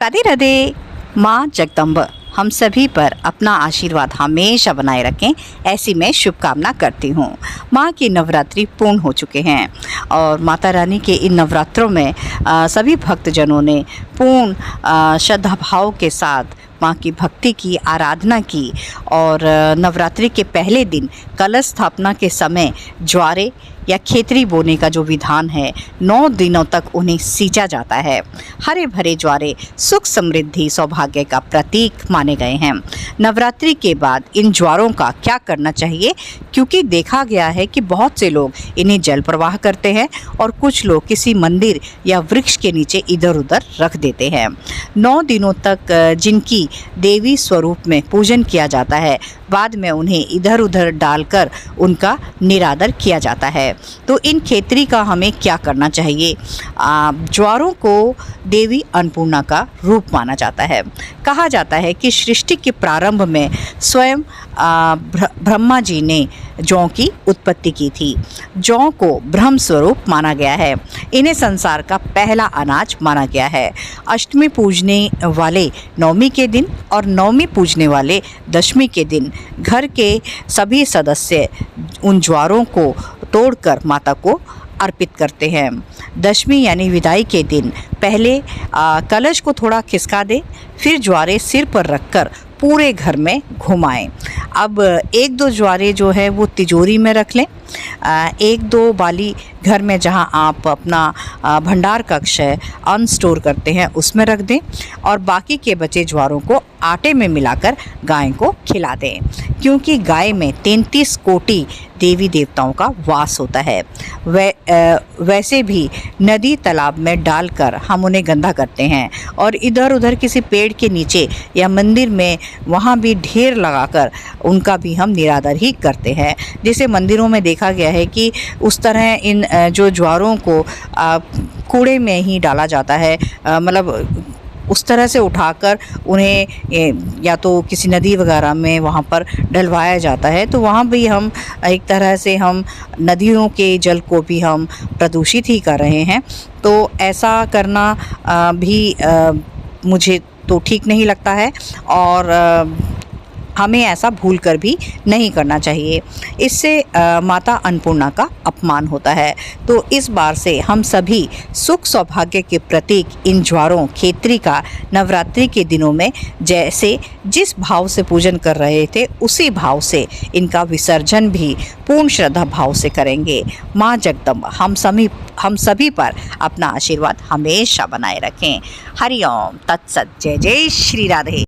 राधे राधे। माँ जगदम्ब हम सभी पर अपना आशीर्वाद हमेशा बनाए रखें, ऐसी मैं शुभकामना करती हूँ। माँ की नवरात्रि पूर्ण हो चुके हैं और माता रानी के इन नवरात्रों में सभी भक्तजनों ने पूर्ण श्रद्धा भाव के साथ माँ की भक्ति की, आराधना की और नवरात्रि के पहले दिन कलश स्थापना के समय ज्वारे या खेतरी बोने का जो विधान है, 9 दिनों तक उन्हें सींचा जाता है। हरे भरे ज्वारे सुख समृद्धि सौभाग्य का प्रतीक माने गए हैं। नवरात्रि के बाद इन ज्वारों का क्या करना चाहिए, क्योंकि देखा गया है कि बहुत से लोग इन्हें जल प्रवाह करते हैं और कुछ लोग किसी मंदिर या वृक्ष के नीचे इधर उधर रख देते हैं। 9 दिनों तक जिनकी देवी स्वरूप में पूजन किया जाता है, बाद में उन्हें इधर उधर डालकर उनका निरादर किया जाता है। तो इन खेतरी का हमें क्या करना चाहिए? ज्वारों को देवी अन्नपूर्णा का रूप माना जाता है। कहा जाता है कि सृष्टि के प्रारंभ में स्वयं ब्रह्मा जी ने जौ की उत्पत्ति की थी। जौ को ब्रह्म स्वरूप माना गया है। इन्हें संसार का पहला अनाज माना गया है। अष्टमी पूजने वाले नवमी के दिन और नवमी पूजने वाले दशमी के दिन घर के सभी सदस्य उन ज्वारों को तोड़कर माता को अर्पित करते हैं। दशमी यानी विदाई के दिन पहले कलश को थोड़ा खिसका दें, फिर ज्वारे सिर पर रखकर पूरे घर में घुमाएं। अब 1-2 ज्वारे जो है वो तिजोरी में रख लें। 1-2 बाली घर में जहां आप अपना भंडार कक्ष है, अन्न स्टोर करते हैं, उसमें रख दें और बाकी के बचे ज्वारों को आटे में मिलाकर गाय को खिला दें, क्योंकि गाय में 33 कोटि देवी देवताओं का वास होता है। वैसे भी नदी तालाब में डालकर हम उन्हें गंदा करते हैं और इधर उधर किसी पेड़ के नीचे या मंदिर में वहाँ भी ढेर लगाकर उनका भी हम निरादर ही करते हैं। जैसे मंदिरों में देखा गया है कि उस तरह इन जो ज्वारों को कूड़े में ही डाला जाता है, मतलब उस तरह से उठाकर उन्हें या तो किसी नदी वगैरह में वहाँ पर डलवाया जाता है। तो वहाँ भी हम एक तरह से हम नदियों के जल को भी हम प्रदूषित ही कर रहे हैं। तो ऐसा करना भी मुझे तो ठीक नहीं लगता है और हमें ऐसा भूल कर भी नहीं करना चाहिए। इससे माता अन्नपूर्णा का अपमान होता है। तो इस बार से हम सभी सुख सौभाग्य के प्रतीक इन ज्वारों खेतरी का नवरात्रि के दिनों में जैसे जिस भाव से पूजन कर रहे थे, उसी भाव से इनका विसर्जन भी पूर्ण श्रद्धा भाव से करेंगे। माँ जगदम्ब हम सभी पर अपना आशीर्वाद हमेशा बनाए रखें। हरि ओम तत्सत। जय जय श्री राधे।